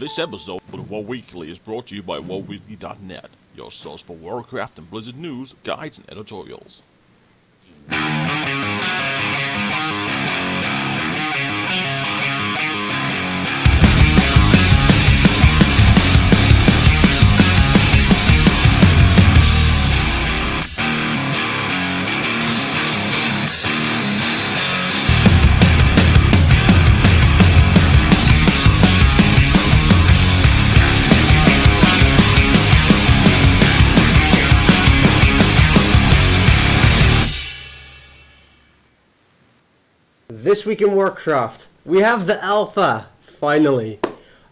This episode of WoW Weekly is brought to you by WoWweekly.net, your source for Warcraft and Blizzard news, guides, and editorials. This week in Warcraft, we have the alpha, finally.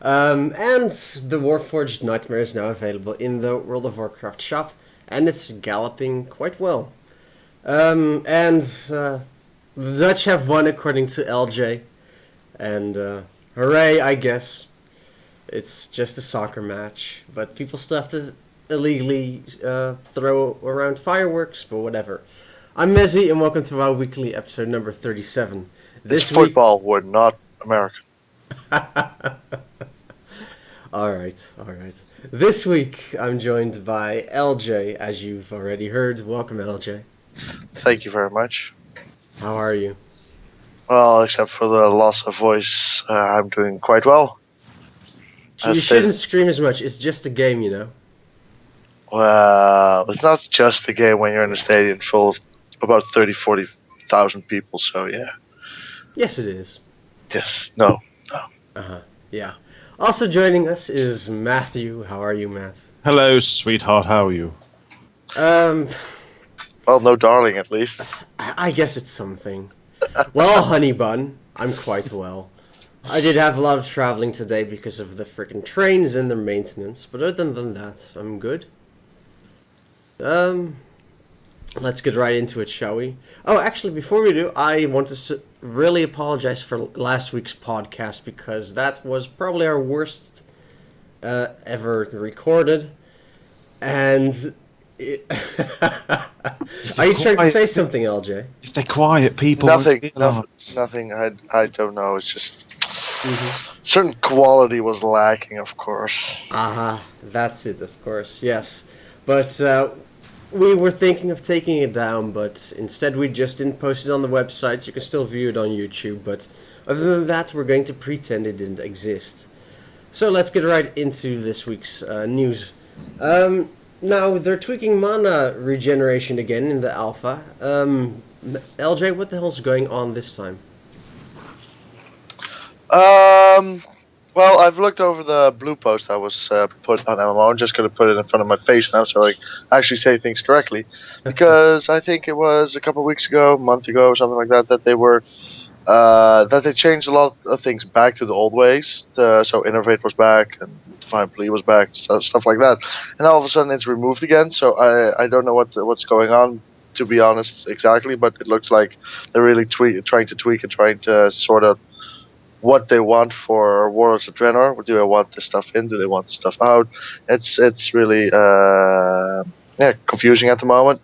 And the Warforged Nightmare is now available in the World of Warcraft shop, and it's galloping quite well. The Dutch have won according to LJ, and hooray, I guess. It's just a soccer match, but people still have to illegally throw around fireworks, but whatever. I'm Mezzy, and welcome to our weekly episode number 37. This football, we're not American. Alright. This week, I'm joined by LJ, as you've already heard. Welcome, LJ. Thank you very much. How are you? Well, except for the loss of voice, I'm doing quite well. You shouldn't scream as much. It's just a game, you know. Well, it's not just a game when you're in a stadium full of about 40,000 people, so yeah. Yes, it is. Yes. No. Yeah. Also joining us is Matthew. How are you, Matt? Hello, sweetheart, how are you? Well, no darling, at least. I guess it's something. Well, honey bun, I'm quite well. I did have a lot of traveling today because of the freaking trains and their maintenance, but other than that, I'm good. Let's get right into it, shall we? Oh, actually, before we do, I want to really apologize for last week's podcast because that was probably our worst ever recorded. And are you trying to say something, LJ? If they're quiet, people... Nothing. I don't know. It's just... Certain quality was lacking, of course. That's it, of course, yes. But we were thinking of taking it down, but instead we just didn't post it on the website. You can still view it on YouTube, but other than that, we're going to pretend it didn't exist. So let's get right into this week's news. Now, they're tweaking mana regeneration again in the alpha. LJ, what the hell's going on this time? Well, I've looked over the blue post that was put on MMO. I'm just going to put it in front of my face now so I actually say things correctly. Because I think it was a couple of weeks ago, a month ago, or something like that, that they were that they changed a lot of things back to the old ways. So Innervate was back and Divine Plea was back, stuff like that. And all of a sudden it's removed again. So I don't know what's going on, to be honest, exactly. But it looks like they're really trying to tweak and trying to sort out what they want for Warlords of Draenor. Do they want this stuff in? Do they want this stuff out? It's really confusing at the moment.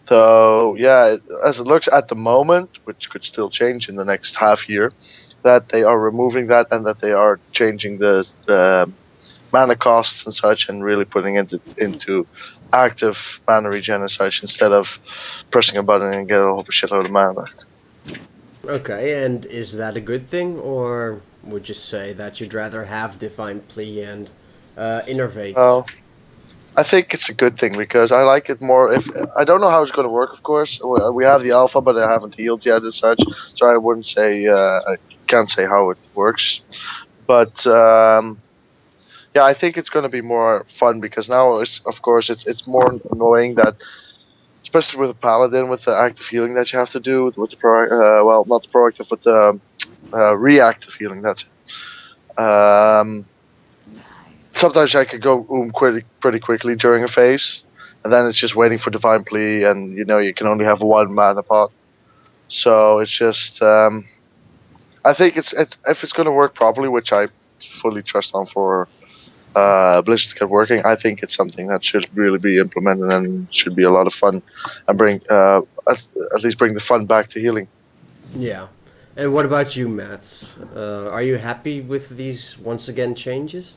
So yeah, as it looks at the moment, which could still change in the next half year, that they are removing that and that they are changing the mana costs and such, and really putting it into active mana regen and such instead of pressing a button and get a whole shitload of mana back. Okay, and is that a good thing, or would you say that you'd rather have Divine Plea and Innervate? Well, I think it's a good thing because I like it more. If I don't know how it's going to work, of course. We have the alpha, but I haven't healed yet as such, so I wouldn't say I can't say how it works. But yeah, I think it's going to be more fun because now, it's more annoying that. Especially with a paladin, with the active healing that you have to do, with the not the proactive, but the reactive healing. That's it. Sometimes I could go pretty quickly during a phase, and then it's just waiting for Divine Plea, and you can only have one mana pot. So it's just, I think if it's going to work properly, which I fully trust on for Blizzard to get working, I think it's something that should really be implemented and should be a lot of fun and bring at least bring the fun back to healing. Yeah. And what about you, Matt? Are you happy with these once again changes?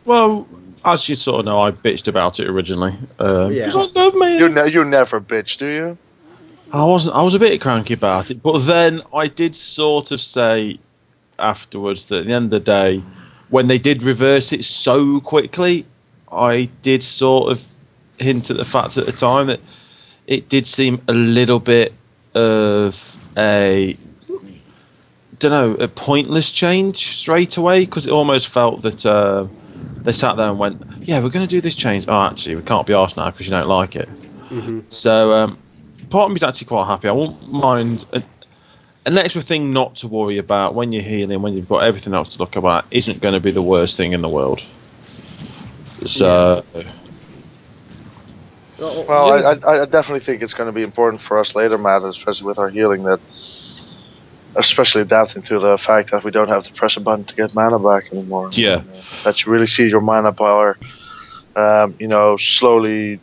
Well, as you sort of know, I bitched about it originally because Yeah. I love me. You never bitch, do you? I wasn't. I was a bit cranky about it, but then I did sort of say afterwards that at the end of the day, when they did reverse it so quickly, I did sort of hint at the fact at the time that it did seem a little bit of a don't know a pointless change straight away because it almost felt that they sat there and went, "Yeah, we're going to do this change. Oh, actually, we can't be arsed now because you don't like it." Hmm. So part of me's actually quite happy. I won't mind an extra thing not to worry about when you're healing, when you've got everything else to look about, isn't going to be the worst thing in the world. Yeah. So Well, Well, you've I definitely think it's going to be important for us later, Matt, especially with our healing, that especially adapting to the fact that we don't have to press a button to get mana back anymore. yeah, That you really see your mana power, slowly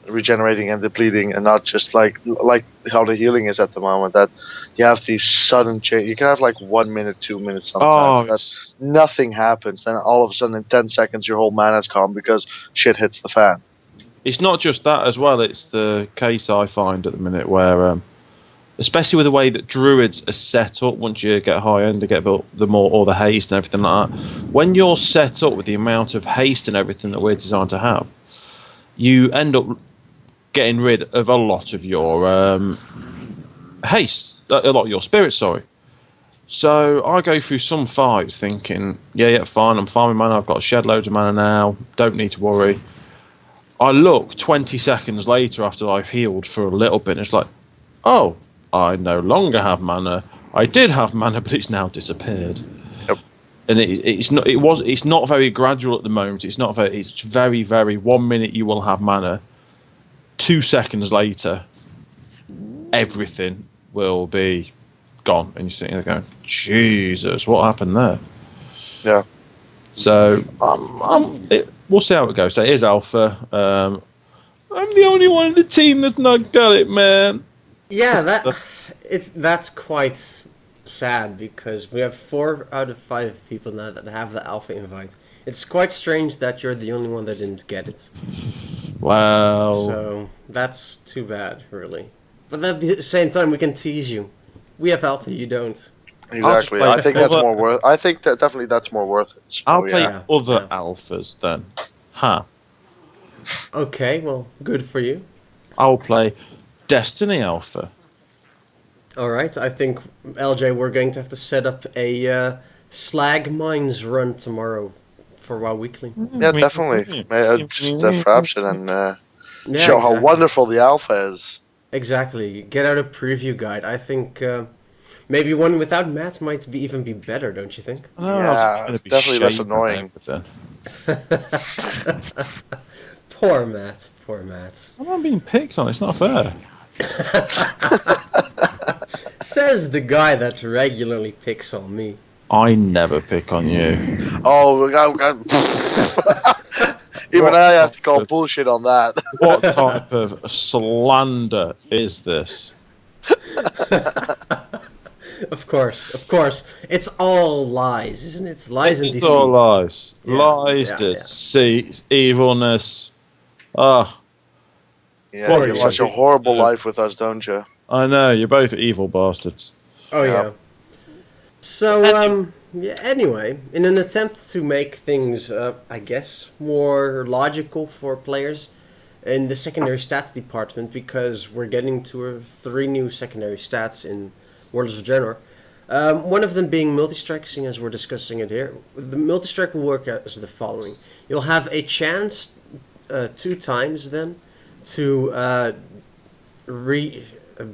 regenerating and depleting, and not just like how the healing is at the moment. That you have these sudden change. You can have like 1 minute, 2 minutes sometimes. oh, That nothing happens, then all of a sudden in 10 seconds your whole mana's gone because shit hits the fan. it's not just that as well. It's the case I find at the minute where, especially with the way that druids are set up, once you get high end, to get the more all the haste and everything like that. When you're set up with the amount of haste and everything that we're designed to have, you end up getting rid of a lot of your haste, a lot of your spirits. Sorry. So I go through some fights thinking, yeah, fine, I'm farming mana, I've got shed loads of mana now, don't need to worry. I look 20 seconds later after I've healed for a little bit, and it's like, oh, I no longer have mana. I did have mana, but it's now disappeared. Yep. And it's not very gradual at the moment. It's very, very 1 minute you will have mana. 2 seconds later, everything will be gone, and you're sitting there going, Jesus, what happened there? Yeah. So we'll see how it goes. So it is alpha. I'm the only one in the team that's not got it, man. yeah, that's quite sad because we have 4 out of 5 people now that have the alpha invite. It's quite strange that you're the only one that didn't get it. Wow. So that's too bad, really. But at the same time, we can tease you. We have alpha, you don't. Exactly. play I think that's other- more worth. I think that definitely that's more worth it. So, I'll play yeah. other Yeah. alphas then. Huh. Okay, well, good for you. I'll play Destiny Alpha. All right, I think LJ, we're going to have to set up a slag mines run tomorrow for WoW Weekly. Yeah, definitely. Just perhaps and Yeah, show how exactly. wonderful the alpha is. Exactly. Get out a preview guide. I think maybe one without Matt might even be better, don't you think? Oh, Yeah, gonna be definitely less shaving annoying. everything. Poor Matt. Poor Matt. I'm not being picked on. It's not fair. Says the guy that regularly picks on me. I never pick on you. Oh, even What I have to call type of- bullshit on that. What type of slander is this? Of course. It's all lies, isn't it? Lies and It's deceit. all lies. Yeah, Lies, yeah, deceit, evilness. Ah, Yeah, Poor you have you. such a horrible life with us, don't you? I know, you're both evil bastards. Oh Yeah. yeah. So yeah. Anyway, in an attempt to make things, I guess, more logical for players in the secondary stats department, because we're getting to 3 new secondary stats in Worlds of Draenor. One of them being multi-strike, seeing as we're discussing it here. The multi-strike will work as the following: you'll have a chance 2 times then to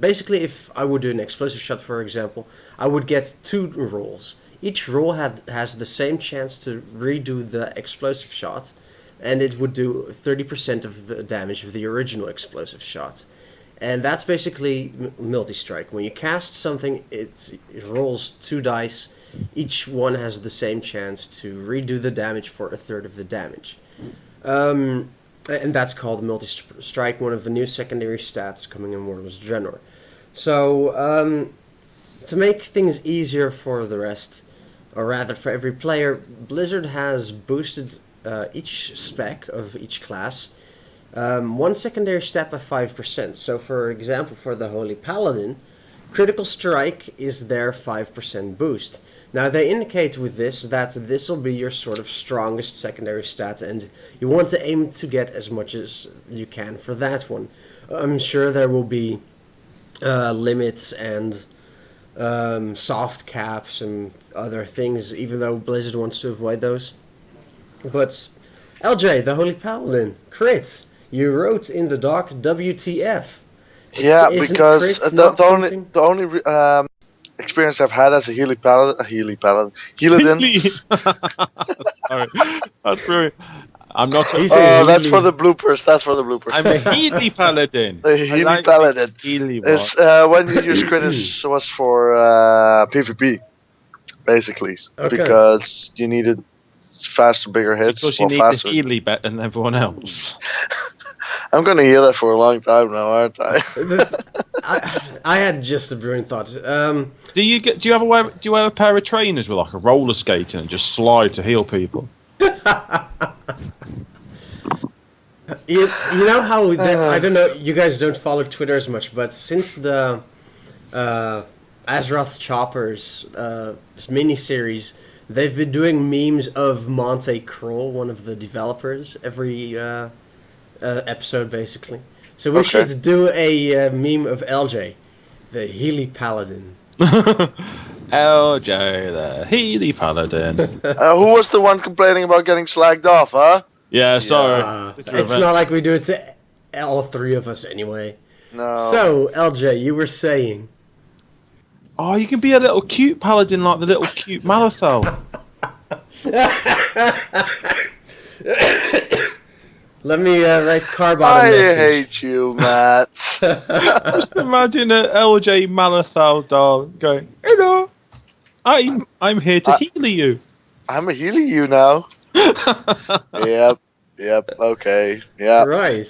basically, if I would do an explosive shot, for example, I would get 2 rolls. Each roll has the same chance to redo the explosive shot, and it would do 30% of the damage of the original explosive shot. And that's basically multi-strike. When you cast something, it rolls 2 dice. Each one has the same chance to redo the damage for a third of the damage. And that's called multi-strike, one of the new secondary stats coming in Worlds of Draenor. So, to make things easier for the rest, or rather for every player, Blizzard has boosted each spec of each class one secondary stat by 5%. So, for example, for the Holy Paladin, Critical Strike is their 5% boost. Now, they indicate with this that this will be your sort of strongest secondary stat, and you want to aim to get as much as you can for that one. I'm sure there will be limits and soft caps and other things, even though Blizzard wants to avoid those. But LJ, the Holy Paladin, crit. You wrote in the doc WTF. Yeah, Isn't because crits the, not the only something- the only experience I've had as a Healy Paladin, Healadin. Sorry, that's brilliant. I'm not. He's Oh, a that's Healy. for the bloopers. That's for the bloopers. I'm a Healy Paladin. The I Healy like Paladin Healy is one. when you use crit was for PvP, basically, Okay. because you needed faster, bigger hits. Because you well, need faster. the Healy better than everyone else. I'm gonna hear that for a long time now, aren't I? I had just a brilliant thought. Do you have a pair of trainers with like a roller skating and just slide to heal people? You know how I don't know. You guys don't follow Twitter as much, but since the Azeroth Choppers miniseries, they've been doing memes of Monte Kroll, one of the developers, every episode basically. So we Okay. should do a meme of LJ, the Healy Paladin. LJ, the Healy Paladin. Who was the one complaining about getting slagged off, huh? Yeah, sorry. It's not like we do it to all three of us anyway. No. So LJ, you were saying. Oh, you can be a little cute paladin like the little cute Malifaux. Let me write Carbon a I message. hate you, Matt. Just imagine a LJ Malifaux doll going, "Hello, I'm here to heal you." I'm a Healy you now. Yep, okay, yeah. Right.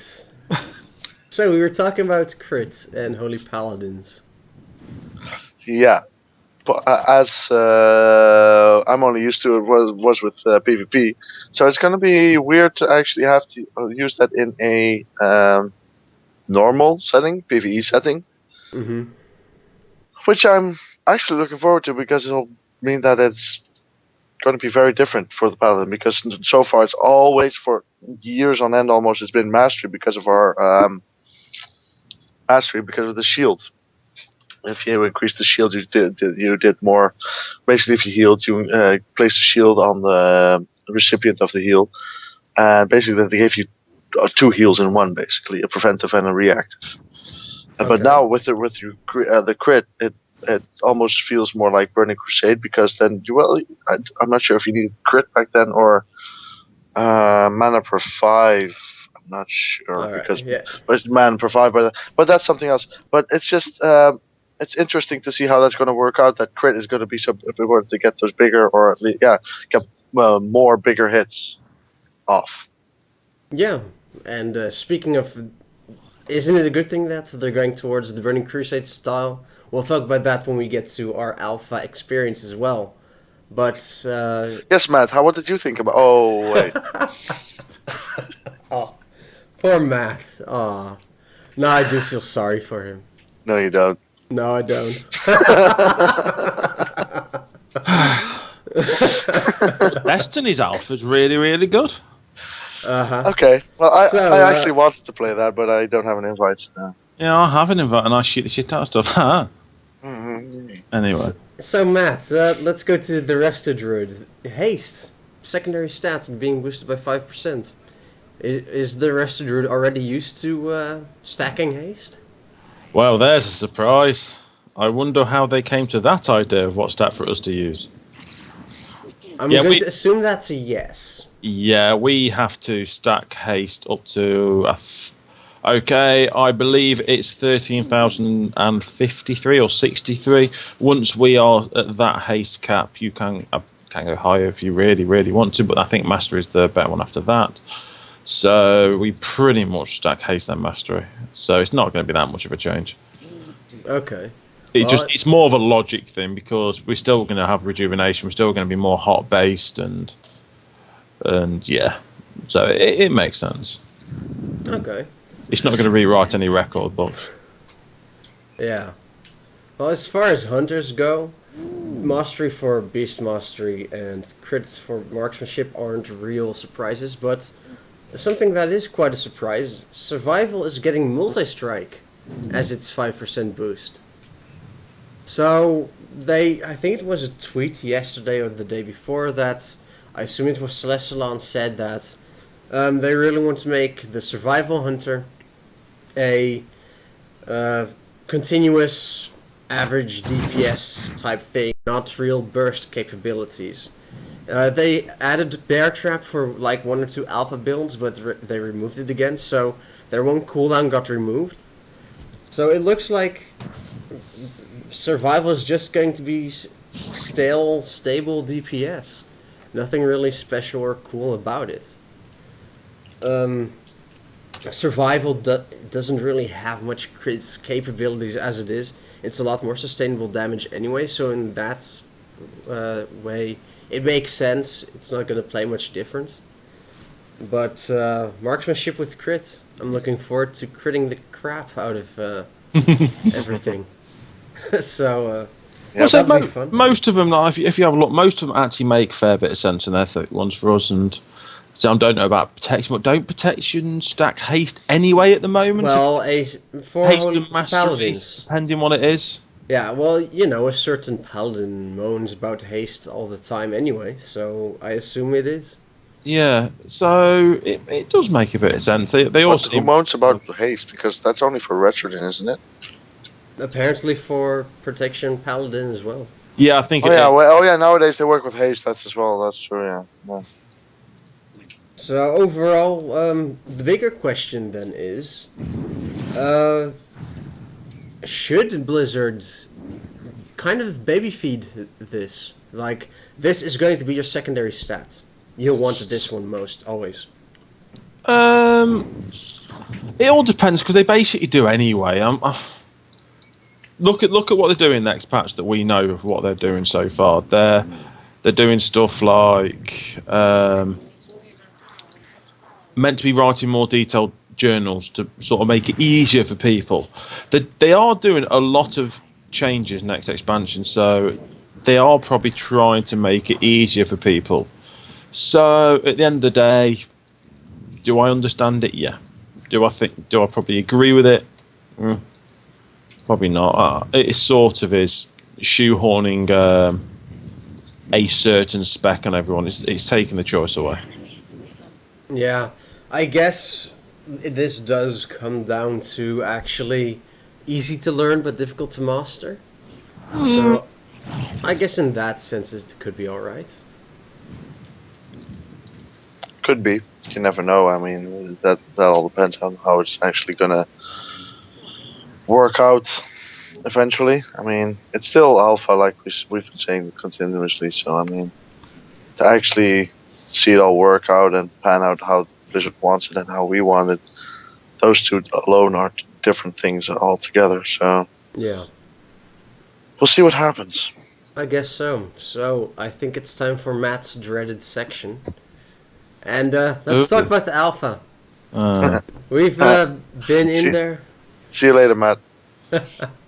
So we were talking about crits and Holy Paladins. Yeah. But as I'm only used to it was with PvP, so it's gonna be weird to actually have to use that in a normal setting, PvE setting, Mm-hmm. which I'm actually looking forward to because it'll mean that it's going to be very different for the paladin, because so far it's always for years on end almost it's been mastery because of our mastery because of the shield. If you increase the shield, you did more. Basically, if you healed, you place the shield on the recipient of the heal, and basically they gave you 2 heals in one, basically a preventive and a reactive. But Okay. now with the crit, it almost feels more like Burning Crusade, because then I'm not sure if you need crit back then or mana per 5. I'm not sure All right, because yeah. but mana per 5, but that's something else. But it's just it's interesting to see how that's going to work out. That crit is going to be so if we were to get those bigger, or at least get more bigger hits off. Yeah, and speaking of, isn't it a good thing that they're going towards the Burning Crusade style? We'll talk about that when we get to our alpha experience as well. But Yes, Matt. What did you think about? Oh wait. oh, poor Matt. Aw. No, I do feel sorry for him. No, you don't. No, I don't. Destiny's alpha's really, really good. Uh-huh. Okay. Well, So, I actually wanted to play that, but I don't have an invite. So. Yeah, I have an invite and I shoot the shit out of stuff. Huh? Mm-hmm. Anyway. So Matt, let's go to the rest of Druid. Haste. Secondary stats being boosted by 5%. Is the rest of Druid already used to stacking haste? Well, there's a surprise. I wonder how they came to that idea of what stat for us to use. I'm Yeah, going to assume that's a yes. Yeah, we have to stack haste up to... okay, I believe it's 13,053 or 63. Once we are at that haste cap, you can go higher if you really, really want to, but I think mastery is the better one after that. So we pretty much stack haste and mastery. So it's not going to be that much of a change. Okay. Well, it's more of a logic thing because we're still going to have rejuvenation. We're still going to be more hot based and yeah, so it makes sense. okay. It's not going to rewrite any record books. Yeah. Well, as far as hunters go, mastery for beast mastery and crits for marksmanship aren't real surprises, but something that is quite a surprise: survival is getting multi-strike as its 5% boost. So I think it was a tweet yesterday or the day before that I assume it was Celestalon said that they really want to make the survival hunter a continuous average DPS type thing, not real burst capabilities. They added Bear Trap for like 1 or 2 alpha builds, but they removed it again, so their one cooldown got removed. So it looks like survival is just going to be stale, stable DPS. Nothing really special or cool about it. Survival doesn't really have much crits capabilities as it is. It's a lot more sustainable damage anyway, so in that way, it makes sense. It's not going to play much difference. But marksmanship with crit, I'm looking forward to critting the crap out of everything. So, Well, so that'll be fun. most of them, like, if you have a look, most of them actually make a fair bit of sense, and they're the ones for us. And so I don't know about protection, but don't protection stack haste anyway at the moment? Well, for Haste and mastery, paladins. depending what it is. Yeah, well, a certain paladin moans about haste all the time anyway, so I assume it is. Yeah, so it does make a bit of sense. They also Who moans about haste? Because that's only for Retrodin, isn't it? Apparently for protection paladin as well. yeah, I think Oh it yeah, is. well, nowadays they work with haste. That's as well. That's true. Yeah. So overall, the bigger question then is, should Blizzard kind of baby feed this? Like, this is going to be your secondary stat. You'll want this one most, always. It all depends because they basically do anyway. Look at what they're doing next patch that we know of what they're doing so far. They're doing stuff like meant to be writing more detailed journals to sort of make it easier for people. They are doing a lot of changes next expansion, so they are probably trying to make it easier for people. So at the end of the day, do I understand it? Yeah. Do I probably agree with it? Probably not. It sort of is shoehorning a certain spec on everyone. It's taking the choice away. Yeah, I guess this does come down to actually easy to learn but difficult to master. So, I guess in that sense it could be alright. Could be. You never know. I mean, that all depends on how it's actually gonna work out eventually. I mean, it's still alpha, like we've been saying continuously. So I mean, to actually see it all work out and pan out how Blizzard wants it and how we want it, those two alone are different things altogether. So Yeah, we'll see what happens. I guess so. So, I think it's time for Matt's dreaded section. And let's talk about the alpha. We've been in there. See you later, Matt.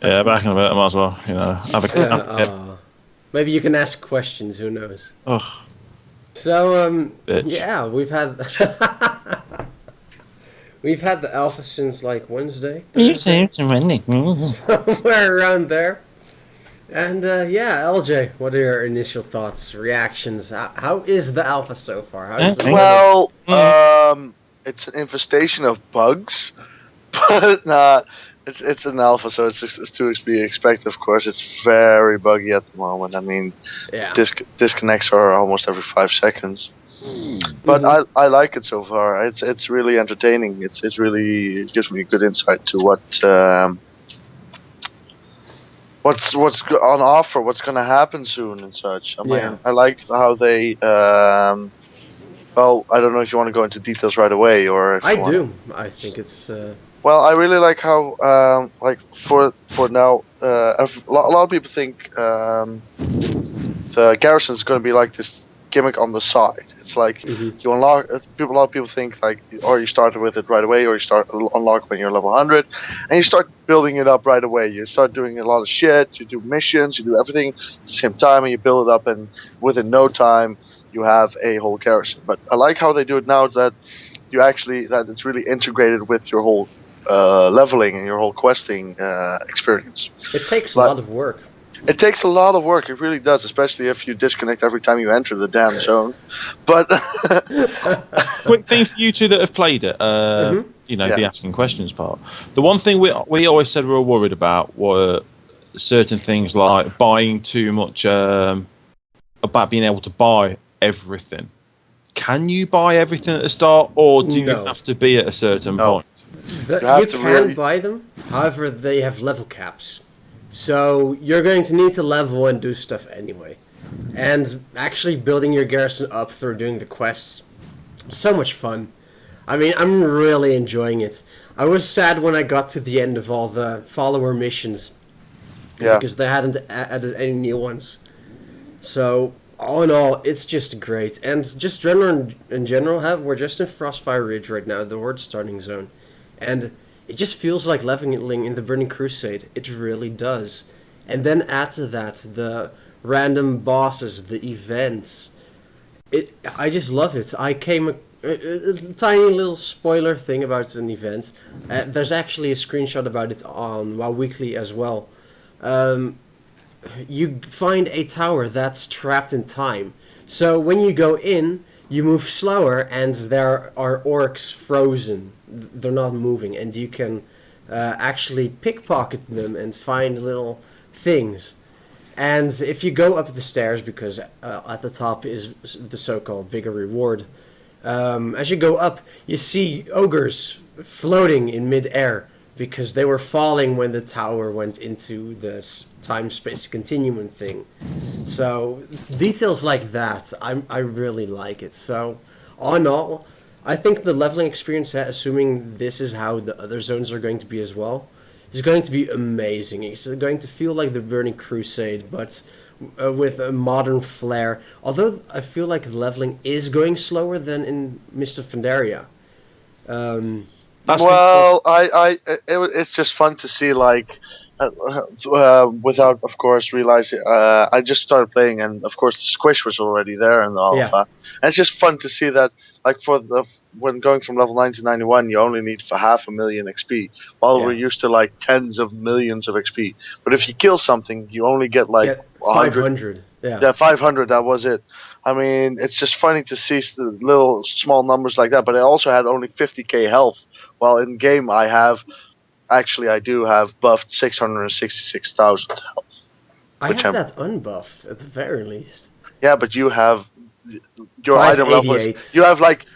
Yeah, back in a bit. I might as well, have a. Maybe you can ask questions. Who knows? Ugh. So Bitch. yeah, we've had the alpha since like Wednesday, Thursday, somewhere around there. And yeah, LJ, what are your initial thoughts, reactions? How is the alpha so far? How's the Well, it's an infestation of bugs, but it's an alpha, so it's to be expected. Of course, it's very buggy at the moment. I mean, yeah. disconnects are almost every 5 seconds. But I like it so far. It's really entertaining. It gives me a good insight to what's on offer, what's going to happen soon and such. I mean, I like how they. Well, I don't know if you want to go into details right away or. If I you do. wanna... I think it's. Well, I really like how, like for now, a lot of people think the garrison is going to be like this gimmick on the side. It's like Hmm. you unlock. A lot of people think like, or you started with it right away, or you start unlock when you're level 100, and you start building it up right away. You start doing a lot of shit. You do missions. You do everything at the same time, and you build it up. And within no time, you have a whole garrison. But I like how they do it now. That that it's really integrated with your whole leveling and your whole questing experience. It takes a Like lot of work. it takes a lot of work. It really does, especially if you disconnect every time you enter the damn zone. But Quick thing for you two that have played it. Hmm. yeah, The asking questions part. The one thing we always said we were worried about were certain things like buying too much. About being able to buy everything. Can you buy everything at the start, or do you No. have to be at a certain No. point? You You have to can really- buy them, however, they have level caps. So you're going to need to level and do stuff anyway. And actually building your garrison up through doing the quests, so much fun. I mean, I'm really enjoying it. I was sad when I got to the end of all the follower missions yeah. because they hadn't added any new ones. So all in all, it's just great. And just in general, we're just in Frostfire Ridge right now, the Horde starting zone, and it just feels like leveling in the Burning Crusade. It really does. And then add to that the random bosses, the events. I just love it. I came a tiny little spoiler thing about an event. There's actually a screenshot about it on WoW Weekly as well. Um, you find a tower that's trapped in time. So when you go in, you move slower, and there are orcs frozen. They're not moving, and you can actually pickpocket them and find little things. And if you go up the stairs, because at the top is the so-called bigger reward, as you go up, you see ogres floating in mid-air because they were falling when the tower went into the time-space continuum thing. So details like that, I really like it. So all in all, I think the leveling experience, assuming this is how the other zones are going to be as well, is going to be amazing. It's going to feel like the Burning Crusade, but with a modern flair. Although I feel like the leveling is going slower than in Mist of Pandaria. Um, That's Well, it's just fun to see, like, without, of course, realizing. I just started playing, and of course, the squish was already there in the Yeah. alpha. And it's just fun to see that, like, when going from level 9 to 91, you only need for 500,000 XP, while Yeah. we're used to like tens of millions of XP. But if you kill something, you only get like get 100. 500. Yeah. Yeah, 500. That was it. I mean, it's just funny to see the little small numbers like that. But I also had only 50k health. While in game, I do have buffed 666,000 health. I Which have I'm that unbuffed at the very least. yeah, but you have your item level is 588. you have like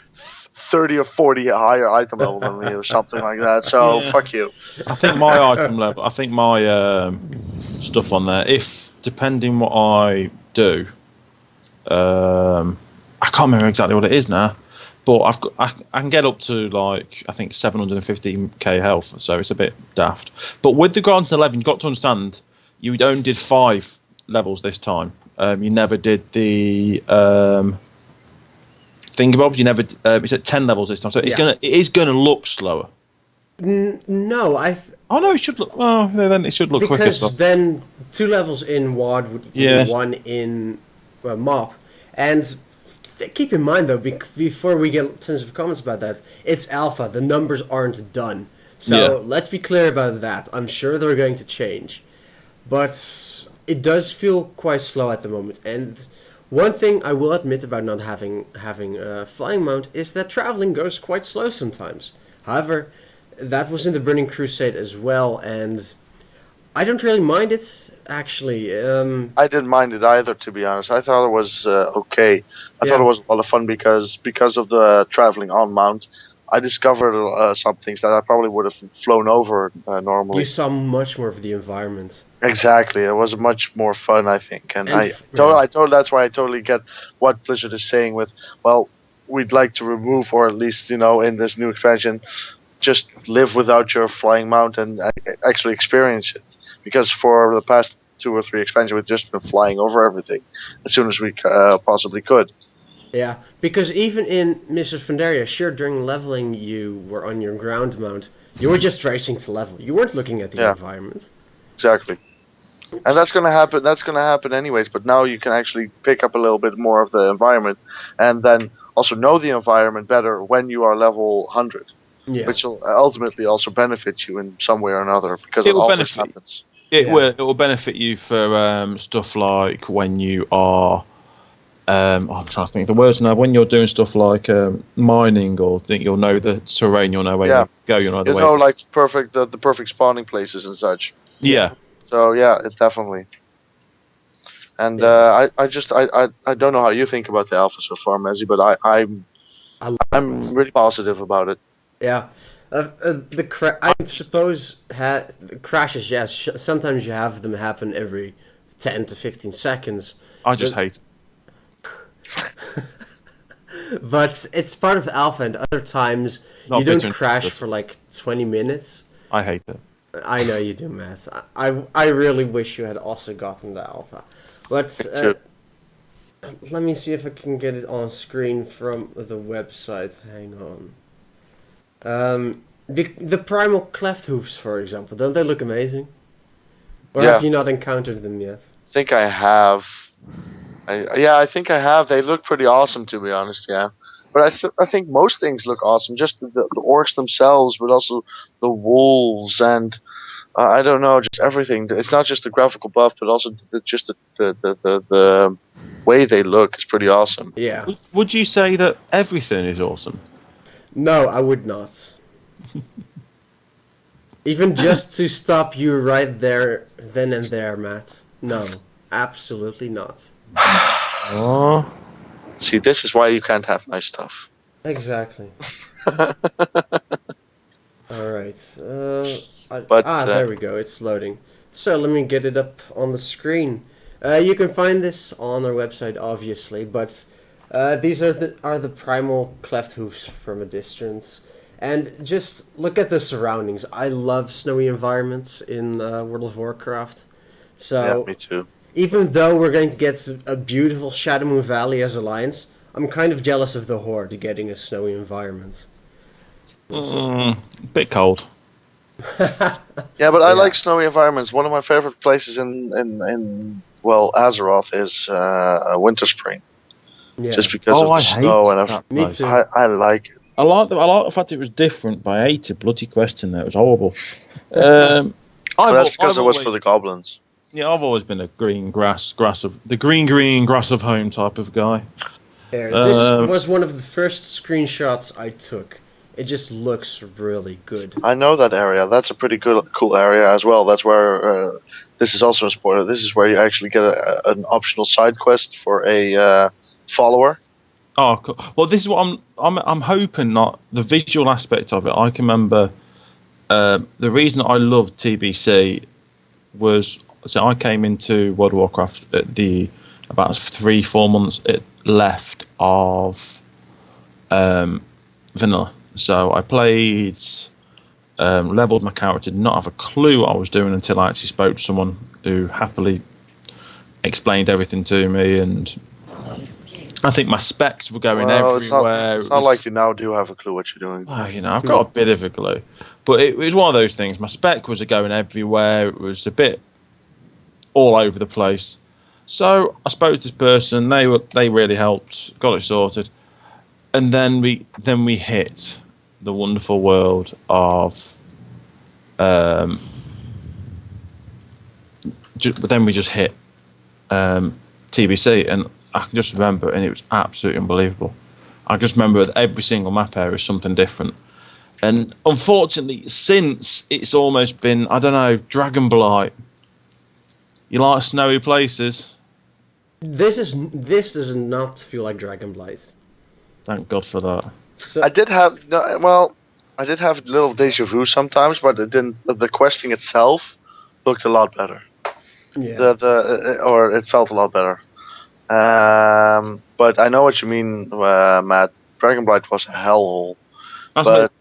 30 or 40 higher item level than me or something like that. So Yeah. fuck you. I think my item level. I think my stuff on there. If depending what I do, I can't remember exactly what it is now. But I can get up to like I think 715k health, so it's a bit daft. But with the Garden 11, you've got to understand you only did 5 levels this time. You never did the thingamabobs. You never. It's at 10 levels this time, so Yeah. it is gonna look slower. No, Oh no, it should look. Well, then it should look quicker. So. because then 2 levels in WoD would equal Yeah. 1 in MOP. And keep in mind though, before we get tons of comments about that, it's alpha. The numbers aren't done. So Yeah. let's be clear about that. I'm sure they're going to change. But it does feel quite slow at the moment. And one thing I will admit about not having a flying mount is that traveling goes quite slow sometimes. However, that was in the Burning Crusade as well, and I don't really mind it actually. I didn't mind it either, to be honest. I thought it was okay. I thought Yeah. it was a lot of fun because of the traveling on mount. I discovered some things that I probably would have flown over normally. You saw much more of the environment. Exactly, it was much more fun, I think, and Yeah. I told that's why I totally get what Blizzard is saying with, well, we'd like to remove, or at least in this new expansion, just live without your flying mount and actually experience it. because for the past 2 or 3 expansions, we've just been flying over everything as soon as we possibly could. Yeah, because even in Mistress Pandaria, sure, during leveling you were on your ground mount. You were just racing to level. You weren't looking at the Yeah. environment. Exactly. And that's gonna happen. That's gonna happen anyways. But now you can actually pick up a little bit more of the environment, and then also know the environment better when you are level 100, Yeah. which will ultimately also benefit you in some way or another because It it will always benefit. happens. It Yeah. will. It will benefit you for stuff like when you are. I'm trying to think of the words now. When you're doing stuff like mining, or think you'll know the terrain, you'll know where Yeah. you go, you'll know the You way. know, like the perfect spawning places and such. Yeah. So yeah, it's definitely. And Yeah. I don't know how you think about the alpha so far, Mezzy, but I'm really positive about it. Yeah. I suppose the crashes. Yes, sometimes you have them happen every 10 to 15 seconds. I just But- hate. But it's part of the alpha, and other times Not you don't bitter and crash twisted. for like 20 minutes. I hate it. I know you do, Matt. I really wish you had also gotten the alpha. But too. let me see if I can get it on screen from the website. Hang on. The primal cleft hoofs, for example, don't they look amazing? Or Yeah. have you not encountered them yet? I think I have. I think I have. They look pretty awesome, to be honest. Yeah, but I think most things look awesome. Just the orcs themselves, but also the wolves and I don't know, just everything. It's not just the graphical buff, but also just the way they look is pretty awesome. Yeah. Would you say that everything is awesome? No, I would not. Even just to stop you right there, then and there, Matt. No, absolutely not. Oh, See, this is why you can't have nice stuff. Exactly. Alright. But There we go. It's loading. So let me get it up on the screen. You can find this on our website, obviously, but these are the primal cleft hoofs from a distance. And just look at the surroundings. I love snowy environments in World of Warcraft. So yeah, me too. even though we're going to get a beautiful Shadow Moon Valley as Alliance, I'm kind of jealous of the Horde getting a snowy environment. bit cold. Yeah, but I Yeah. like snowy environments. One of my favorite places in well, Azeroth is Winter Spring, Yeah. just because of the snow and everything. Me too. I like it. I like the fact it was different, but I hated bloody question there. It was horrible. I've, But that's because I've it was always, for the goblins. yeah, I've always been a grass of the green grass of home type of guy. There. This Um, was one of the first screenshots I took. It just looks really good. I know that area. That's a pretty cool area as well. That's where this is also a spoiler. This is where you actually get an optional side quest for a follower. Oh, cool. Well, this is what I'm hoping not the visual aspect of it. I can remember the reason I loved TBC was so I came into World of Warcraft at the about 3-4 months it left of vanilla. So I played, leveled my character, did not have a clue what I was doing until I actually spoke to someone who happily explained everything to me, and I think my specs were going Well, everywhere. it's not like you now do have a clue what you're doing. Oh, I've got a bit of a clue, but it was one of those things. My spec was going everywhere. It was a bit all over the place. So I spoke to this person. They really helped, got it sorted, and then we hit the wonderful world of then we just hit TBC, and I can just remember, and it was absolutely unbelievable. I just remember that every single map area is something different. And unfortunately, since it's almost been, I don't know, Dragonblight. You like snowy places? This does not feel like Dragonblight. Thank God for that. So I did have little deja vu sometimes, but it didn't. The questing itself looked a lot better. yeah. Or it felt a lot better. But I know what you mean, Matt. Dragonblight was a hellhole. That's But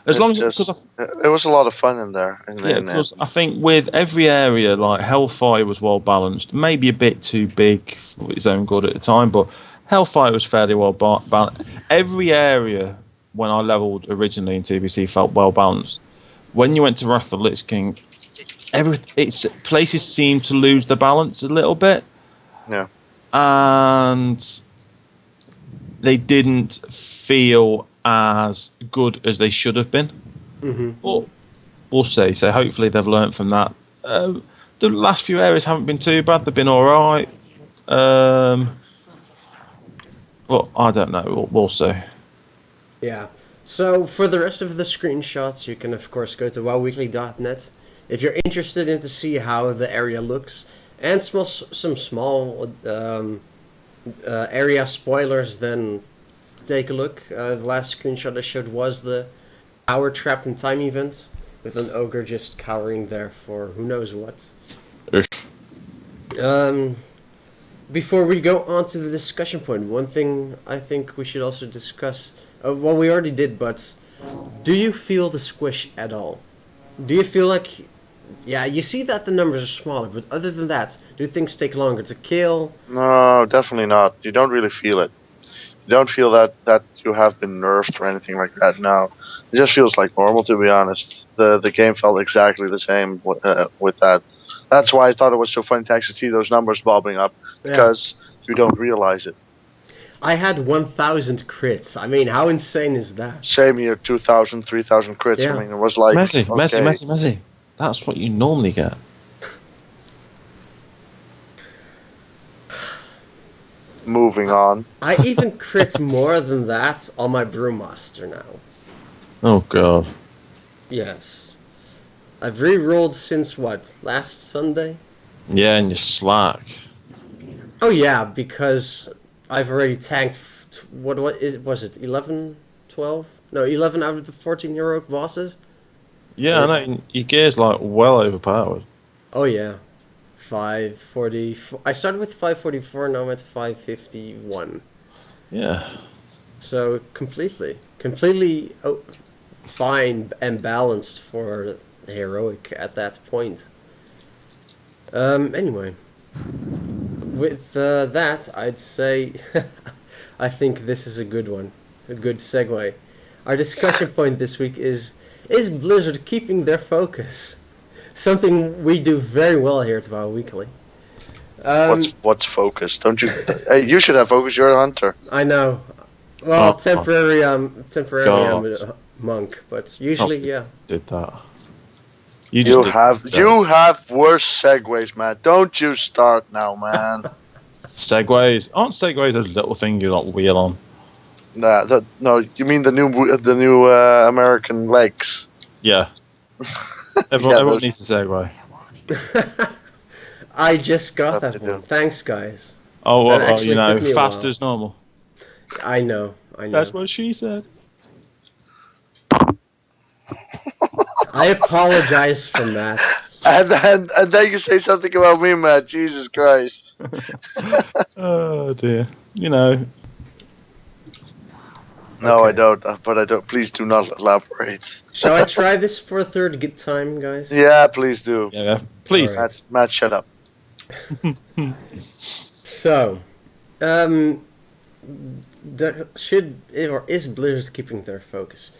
As long as Just it was a lot of fun in there. yeah, because I think with every area, like Hellfire was well balanced, maybe a bit too big for its own good at the time, but Hellfire was fairly well balanced. Every area when I leveled originally in TBC felt well balanced. When you went to Wrath of the Lich King, it's places seemed to lose the balance a little bit, Yeah. and they didn't feel as good as they should have been. Mm-hmm. But we'll see. So hopefully they've learnt from that. The last few areas haven't been too bad. They've been all right. Well, I don't know. We'll see. Yeah. So for the rest of the screenshots, you can of course go to wowweekly.net if you're interested in to see how the area looks and some small area spoilers. Then take a look. The last screenshot I showed was the Tower Trapped in Time event with an ogre just cowering there for who knows what. Before we go on to the discussion point, one thing I think we should also discuss. Well, we already did, but do you feel the squish at all? Do you feel like, yeah, you see that the numbers are smaller, but other than that, do things take longer to kill? No, definitely not. You don't really feel it. You don't feel that you have been nerfed or anything like that. No, it just feels like normal. To be honest, the game felt exactly the same with that. That's why I thought it was so funny to actually see those numbers bobbing up because you don't realize it. I had 1,000 crits. I mean, how insane is that? Same here, 2,000, 3,000 crits. Yeah. I mean, it was like Messi. That's what you normally get. Moving on. I even crit more than that on my Brewmaster now. Oh god. Yes. I've re-rolled since what? Last Sunday? Yeah, and you're slack. Oh yeah, because I've already tanked. Was it 11, 12? No, 11 out of the 14 heroic bosses. Yeah, I know. Your gear's like well overpowered. Oh yeah, 540. I started with 544. Now I'm at 551. Yeah. So completely fine and balanced for the heroic at that point. Anyway, with that, I'd say I think this is a good one, a good segue. Our discussion point this week is Blizzard keeping their focus? Something we do very well here at WoW Weekly. What's focus? Don't you? Hey, you should have focus. You're a hunter. I know. Well, Oh, temporarily I'm God. a monk, but usually, yeah. Did that. You have worse segues, man. Don't you start now, man. Segways. Aren't segways a little thing you like wheel on? No, you mean the new American legs? Yeah. Everyone needs a segway. I just got What that to do. one. Thanks, guys. Oh, That well, actually took me a fast while. as normal. I know. That's what she said. I apologize from that. And then you say something about me, man. Jesus Christ. Oh dear. You know. No, Okay. I don't. But I don't. Please do not elaborate. Shall I try this for a third good time, guys? Yeah, please do. Yeah. Please. Alright. Matt, shut up. So, is Blizzard keeping their focus?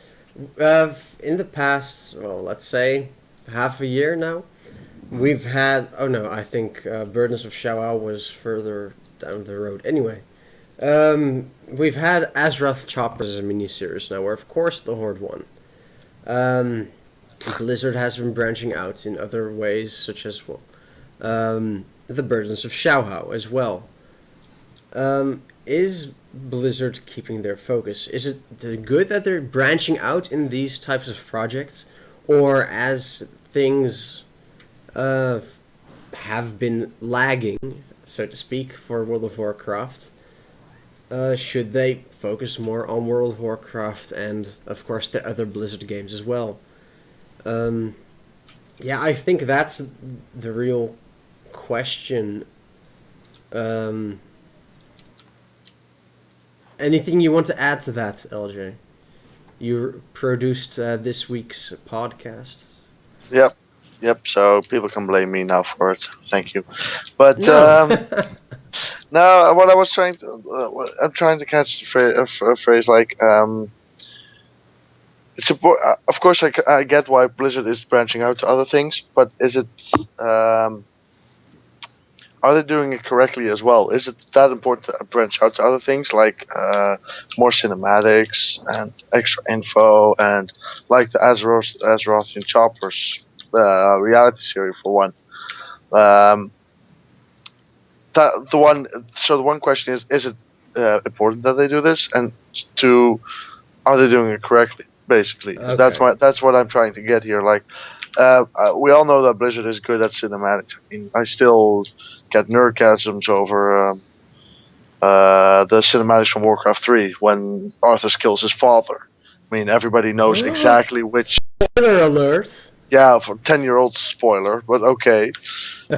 In the past, well, let's say half a year now, we've had. Oh no, I think Burdens of Shao was further down the road. Anyway, we've had Azeroth Choppers as a miniseries now, where of course the Horde won. Blizzard has been branching out in other ways, such as the Burdens of Shao as well. Is Blizzard keeping their focus? Is it good that they're branching out in these types of projects, or as things have been lagging, so to speak, for World of Warcraft? Should they focus more on World of Warcraft and, of course, the other Blizzard games as well? Yeah, I think that's the real question. Anything you want to add to that, LJ? You produced this week's podcast. Yep. Yep. So people can blame me now for it. Thank you. But No. no, what I was trying to, I'm trying to catch the a phrase like it's important. Of course, I get why Blizzard is branching out to other things, but is it are they doing it correctly as well? Is it that important to branch out to other things like more cinematics and extra info and like the Azerothian Choppers reality series for one? Um, that the one. So the one question is it important that they do this? And two, are they doing it correctly? Basically, Okay. that's what I'm trying to get here. Like, we all know that Blizzard is good at cinematics. I mean, I still get nerdgasms over the cinematics from Warcraft 3 when Arthur kills his father. I mean, everybody knows exactly which. Spoiler alert. Yeah, for 10-year-old spoiler, but okay.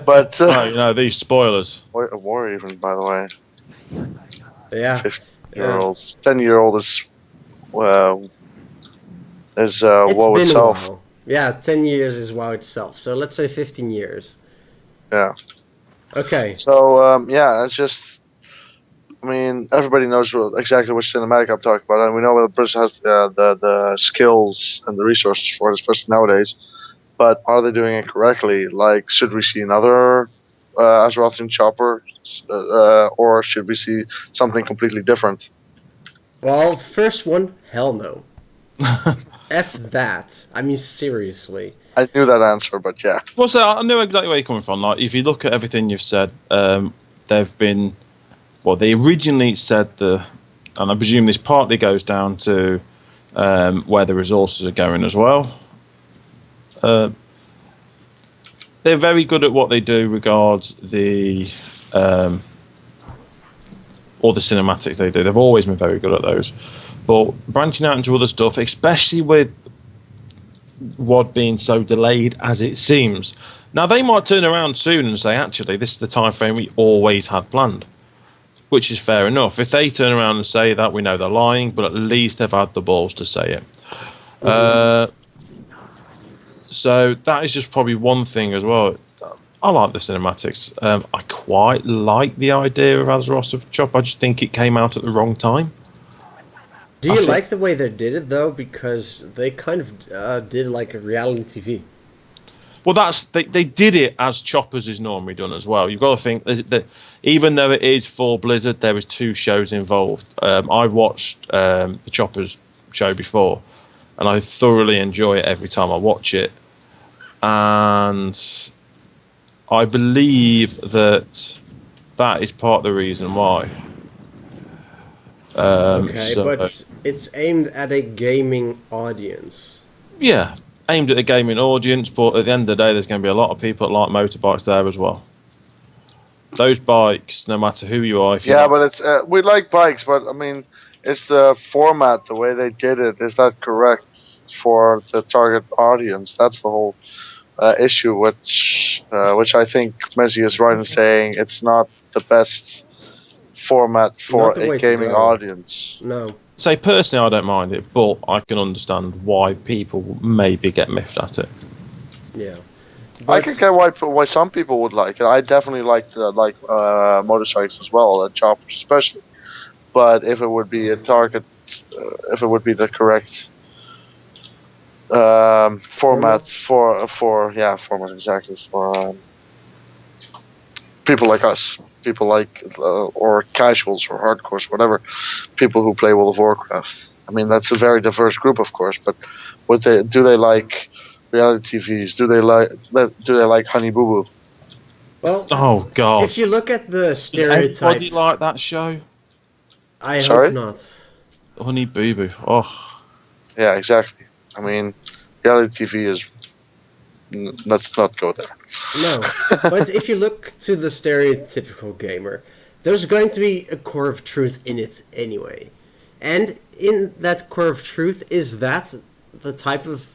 But Oh, you know these spoilers. war even, by the way, Yeah. 15-year-old, 10-year-old is It's WoW been a itself. while. Yeah, 10 years is WoW itself. So let's say 15 years. Yeah. Okay. So yeah, it's just. I mean, everybody knows exactly which cinematic I'm talking about, and we know that Blizzard has the skills and the resources for it, especially nowadays. But are they doing it correctly? Like, should we see another Azerothian chopper, or should we see something completely different? Well, first one, hell no. F that. I mean, seriously. I knew that answer, but yeah. Well, so I knew exactly where you're coming from. Like, if you look at everything you've said, they've been. Well, they originally said and I presume this partly goes down to where the resources are going as well. They're very good at what they do regards all the cinematics they do. They've always been very good at those. But branching out into other stuff, especially with WoD being so delayed as it seems. Now, they might turn around soon and say, actually, this is the time frame we always had planned, which is fair enough. If they turn around and say that, we know they're lying, but at least they've had the balls to say it. So that is just probably one thing as well. I like the cinematics. I quite like the idea of Azeroth of Chop. I just think it came out at the wrong time. Do I you think- like the way they did it though? Because they kind of did like a reality TV. Well, they did it as Choppers is normally done as well. You've got to think that even though it is for Blizzard, there was two shows involved. I watched the Choppers show before, and I thoroughly enjoy it every time I watch it. And I believe that is part of the reason why. Okay, So, but it's aimed at a gaming audience. yeah, aimed at a gaming audience, but at the end of the day, there's going to be a lot of people that like motorbikes there as well. Those bikes, no matter who you are, if you Yeah, like, but it's we like bikes, but I mean, it's the format, the way they did it. Is that correct for the target audience? That's the whole issue, which I think Messi is right in saying it's not the best format for Not the a way to gaming go. audience. No. say personally, I don't mind it, but I can understand why people maybe get miffed at it. Yeah. I But can get why some people would like it. I definitely like motorcycles as well, and choppers especially. But if it would be a target, if it would be the correct format format exactly for people like us, people like or casuals or hardcores, whatever, people who play World of Warcraft. I mean, that's a very diverse group, of course. But do they like reality TVs? Do they like Honey Boo Boo? well, Oh God, if you look at the does stereotype, everybody like that show? I hope Sorry? not. Honey Boo Boo. Oh, Yeah, exactly. I mean, reality TV is. Let's not go there. No. But if you look to the stereotypical gamer, there's going to be a core of truth in it anyway. And in that core of truth, is that the type of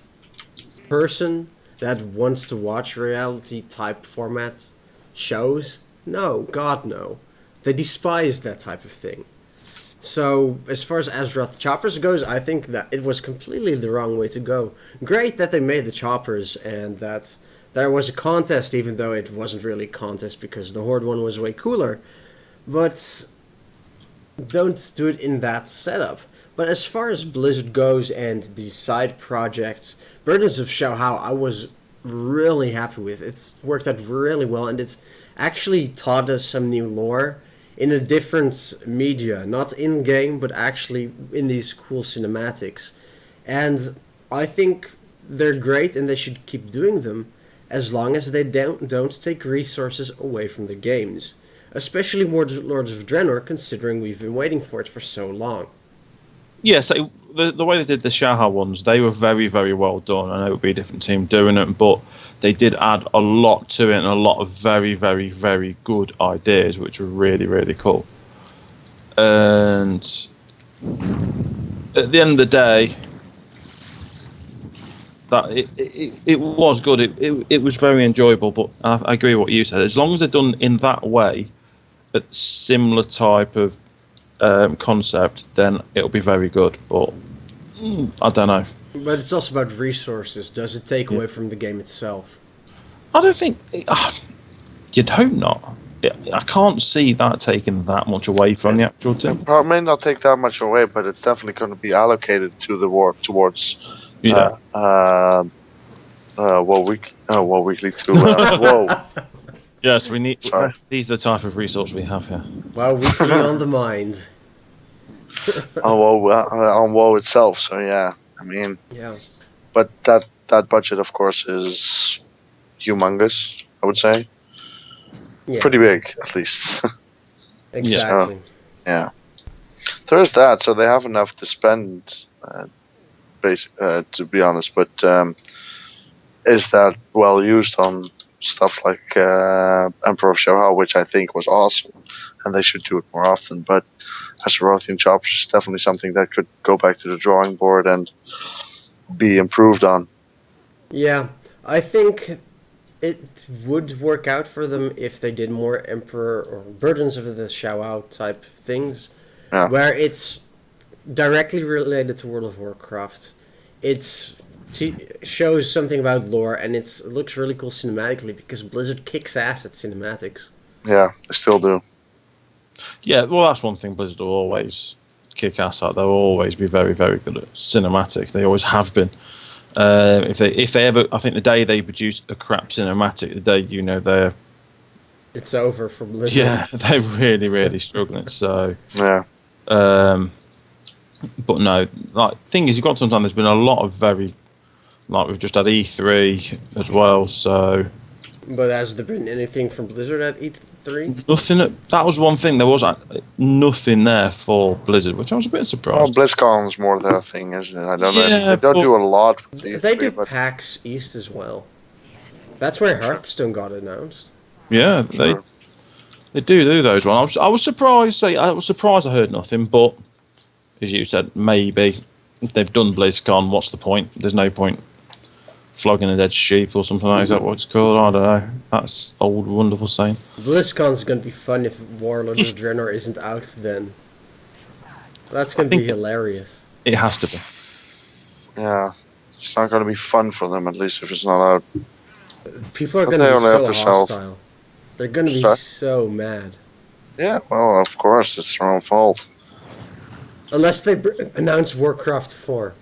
person that wants to watch reality type format shows? No, God no. They despise that type of thing. So, as far as Azeroth choppers goes, I think that it was completely the wrong way to go. Great that they made the choppers and that there was a contest, even though it wasn't really a contest because the Horde one was way cooler. But don't do it in that setup. But as far as Blizzard goes and the side projects, Burdens of Shao I was really happy with. It's worked out really well, and it's actually taught us some new lore in a different media, not in game, but actually in these cool cinematics. And I think they're great, and they should keep doing them as long as they don't take resources away from the games. Especially Lords of Draenor, considering we've been waiting for it for so long. Yeah, so the way they did the Shahar ones, they were very, very well done. I know it would be a different team doing it, but they did add a lot to it and a lot of very, very, very good ideas, which were really, really cool. And at the end of the day, that it was good. It was very enjoyable. But I agree with what you said. As long as they're done in that way, a similar type of concept, then it'll be very good. But I don't know. But it's also about resources. Does it take away from the game itself? I don't think you'd hope not. I can't see that taking that much away from the actual team. It may not take that much away, but it's definitely going to be allocated to the war towards WoW Weekly to WoW. Yes, we need. Sorry. These are the type of resource we have here. Well, weekly on the mind. on WoW itself. So yeah, I mean, Yeah. but that budget, of course, is humongous. I would say Yeah. pretty big, at least. Exactly. Yeah, there's that. So they have enough to spend, to be honest. But is that well used on stuff like Emperor of Shao, which I think was awesome, and they should do it more often. But Azeroth choppers is definitely something that could go back to the drawing board and be improved on. Yeah, I think it would work out for them if they did more Emperor or Burdens of the Shao type things, Yeah. where it's directly related to World of Warcraft. It's shows something about lore, and it looks really cool cinematically because Blizzard kicks ass at cinematics. Yeah, they still do. Yeah, well, that's one thing Blizzard will always kick ass at. They'll always be very, very good at cinematics. They always have been. If they ever, I think the day they produce a crap cinematic, the day they're It's over for Blizzard. yeah, they're really, really struggling. So Yeah. But no, like thing is, you've got to understand there's been a lot of very, like we've just had E3 as well, so But has there been anything from Blizzard at E3? nothing. That was one thing. There was nothing there for Blizzard, which I was a bit Well, surprised. BlizzCon's more their thing, isn't it? I don't know. Yeah, They don't but- do a lot. with They E3, do but PAX East as well. That's where Hearthstone got announced. Yeah, sure. they do those ones. I was surprised. I was surprised I heard nothing, but as you said, maybe if they've done BlizzCon. What's the point? There's no point flogging a dead sheep or something like that. Is that what it's called? I don't know. That's old wonderful saying. BlizzCon's gonna be fun if Warlords of Draenor isn't out then. That's gonna think be hilarious. It has to be. Yeah, it's not going to be fun for them, at least if it's not out. People are But gonna they be only have so to sell. hostile. They're gonna be Sorry? so mad. Yeah, well, of course, it's their own fault. Unless they announce Warcraft 4.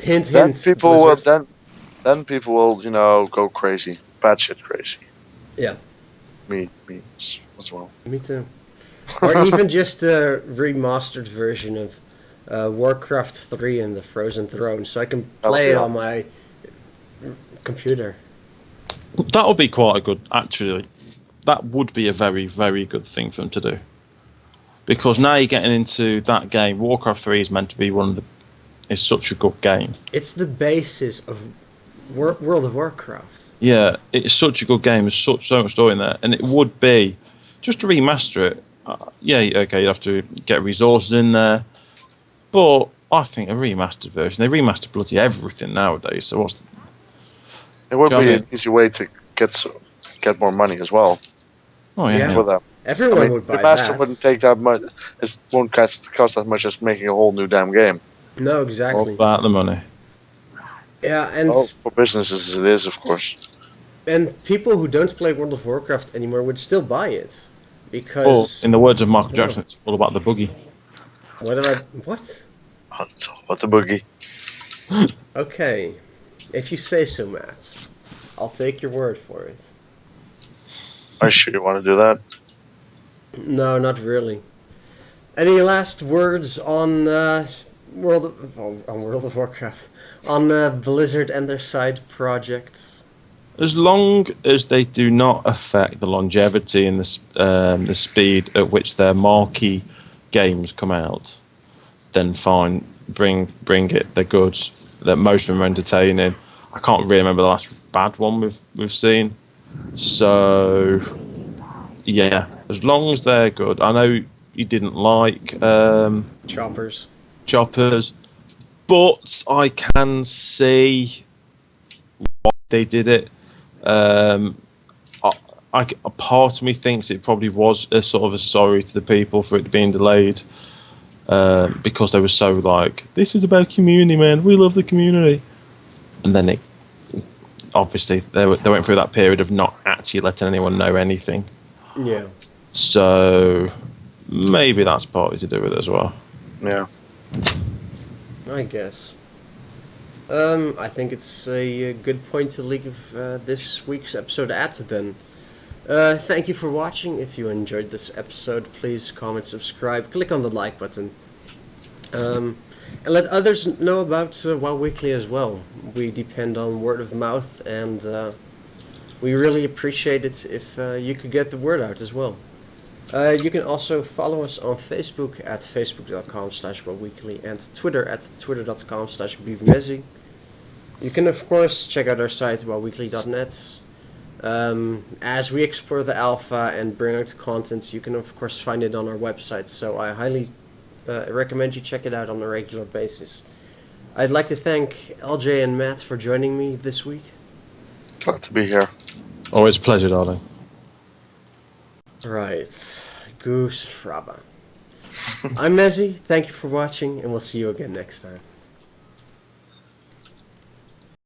Hint, Then hint. people will Blizzard. then people will go crazy, batshit crazy. Yeah, Me as well. me too. Or even just a remastered version of Warcraft 3 and the Frozen Throne, so I can play it yeah. on my computer. That would be quite a good. Actually, that would be a very, very good thing for them to do. Because now you're getting into that game. Warcraft 3 is meant to be is such a good game. It's the basis of World of Warcraft. Yeah, it's such a good game. There's so much story in there, and it would be just to remaster it. Yeah, okay, you have to get resources in there, but I think a remastered version. They remaster bloody everything nowadays. So what's It would Go be ahead. an easy way to get more money as well oh yeah, Yeah. for them. Everyone would buy remaster that. wouldn't take that much. It won't cost that much as making a whole new damn game. No, All exactly. about the money. Yeah, and Well, for businesses it is, of course. people who don't play World of Warcraft anymore would still buy it Or, because in the words of Michael Oh. Jackson, it's all about the boogie. what? It's all about the boogie. Okay, if you say so, Matt, I'll take your word for it. I sure you want to do that. No, not really. Any last words on World of Warcraft, on Blizzard and their side projects? As long as they do not affect the longevity and the speed at which their marquee games come out, then fine. Bring it. They're good. Most of them are entertaining. I can't really remember the last bad one we've seen. So yeah, as long as they're good. I know you didn't like Choppers. Choppers, but I can see why they did it. A part of me thinks it probably was a sort of a sorry to the people for it being delayed, because they were so like, this is about community, man. We love the community, and then it obviously they went through that period of not actually letting anyone know anything. Yeah. So maybe that's partly to do with it as well. Yeah. I guess. I think it's a good point to leave this week's episode at then. Thank you for watching. If you enjoyed this episode, please comment, subscribe, click on the like button. And let others know about WoW Weekly as well. We depend on word of mouth, and we really appreciate it if you could get the word out as well. You can also follow us on Facebook at facebook.com/WoWeekly and Twitter at twitter.com/BeefMezzy. You can of course check out our site wowweekly.net. As we explore the alpha and bring out content, you can of course find it on our website, so I highly recommend you check it out on a regular basis. I'd like to thank LJ and Matt for joining me this week. Glad to be here. Always a pleasure, darling. Right, Goose Fraba. I'm Mezzy, thank you for watching, and we'll see you again next time.